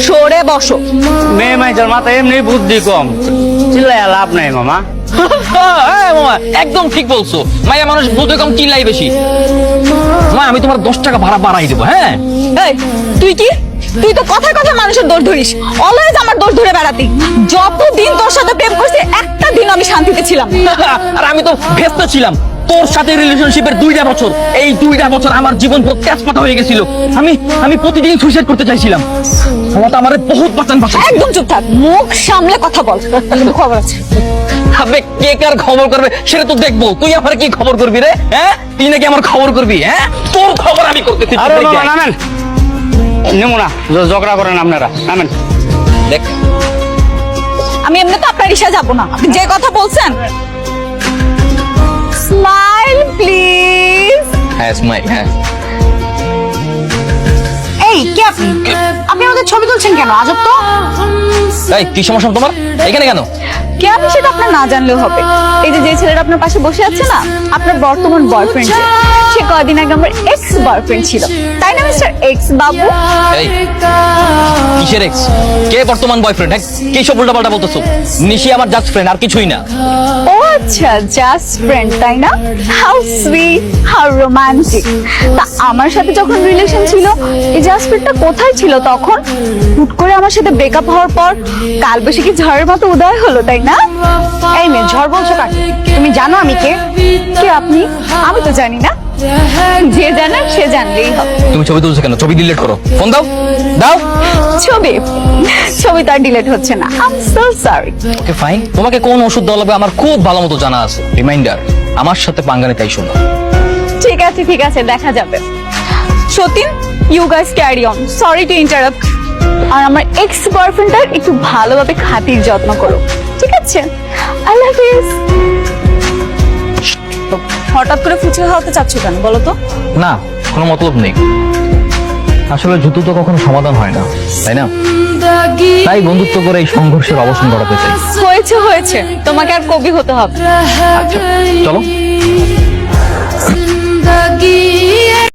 সরে বসো। মেয়ে মাইজার মাথায় এমনি বুদ্ধি কম, চিল্লাইয়া লাভ নাই মামা। হ্যাঁ মামা, একদম ঠিক বলছো। মাইয়া মানুষ বুঝতে কম, চিল্লাই বেশি। মা, আমি তোমার 10 টাকা ভাড়া বাড়াই দেবো। হ্যাঁ, এই তুই তো কথায় কথায় মানুষের দোষ ধরিস, অলওয়েজ আমার দোষ ধরে বেড়াতি। যতদিন তোর সাথে প্রেম করছি একটা দিন আমি শান্তিতে ছিলাম। আর আমি তো ব্যস্ত ছিলাম তোর সাথে রিলেশনশিপের 2টা বছর। এই 2টা বছর আমার জীবন পুরো তেজপাতা হয়ে গেছিল। আমি প্রতিদিন সুইসাইড করতে চাইছিলাম। আমার তো আমার বহুত বাঁচান। একদম চুপ থাক, মুখ সামলে কথা বল। খবর আছে। আবে, কে কার খবর করবে সেটা তো দেখবো। তুই আমার কি খবর করবি রে? হ্যাঁ, তুই নাকি আমার খবর করবি? হ্যাঁ, তোর খবর আমি করতেছি। আরে মামা নামেন, নেমো না, ঝগড়া করেন আপনারা, নামেন। দেখ, আমি এমনি তো আপনার রিক্সায় যাবো না, আপনি যে কথা বলছেন। Smile please. হ্যাঁ স্মাইল। হ্যাঁ, এই কে আপনি? আপনি আমাদের ছবি তুলছেন কেন? আজব তো। এই কি সমস্যা তোমার এখানে কেন? কে আপনি সেটা আপনার না জানলেও হবে। এই যে ছেলেটা আপনার পাশে বসে আছে না, আপনার বর্তমান বয়ফ্রেন্ড। সে কয়দিন আগে আমার এক্স বয়ফ্রেন্ড ছিল, তাই না মিস্টার এক্স বাবু? এই কিসের এক্স? কে বর্তমান বয়ফ্রেন্ড? হ্যাঁ, কি সব উল্টাপাল্টা বলতেছো? নিশি আমার জাস্ট ফ্রেন্ড, আর কিছুই না। ও আচ্ছা, জাস্ট ফ্রেন্ড তাই না? How sweet, how romantic. তা আমার সাথে যখন রিলেশন ছিল, এই জাস্ট ফ্রেন্ডটা কোথায় ছিল তখন? হুট করে আমার সাথে ব্রেকআপ হওয়ার পর কালবৈশাখী ঝড়ের মতো উদয় হলো, তাই না? এই মেয়ে, ঝড় বলছো কাকে? তুমি জানো আমি কে? কে আপনি? আমি তো জানি না। যে জানে সে জানলেই হবে। তুমি ছবি তুলছো কেন? ছবি ডিলিট করো, ফোন দাও। দাও ছবি তো আর ডিলিট হচ্ছে না। I am so sorry. Okay fine. তোমাকে কোন ওষুধ দেওয়া লাগবে আমার খুব ভালো মতো জানা আছে। রিমাইন্ডার, আমার সাথে পাঙ্গানে তাই শোনো। ঠিক আছে, দেখা যাবে। সতীন, you guys carry on. Sorry to interrupt. আর আমার এক্স বয়ফ্রেন্ডটার একটু ভালোভাবে খাতির যত্ন করো, ঠিক আছে? I love you. হঠাৎ করে ফুচকা খাওয়াতে চাচ্ছ কেন বলো তো? না, কোনো মতলব নেই। আসলে যুদ্ধ তো কখনো সমাধান হয় না, তাই না? তাই বন্ধুত্ব করে এই সংঘর্ষের অবসান ঘটাতে চাই। হয়েছে, তোমাকে আর কবি হতে হবে। আচ্ছা, চলো।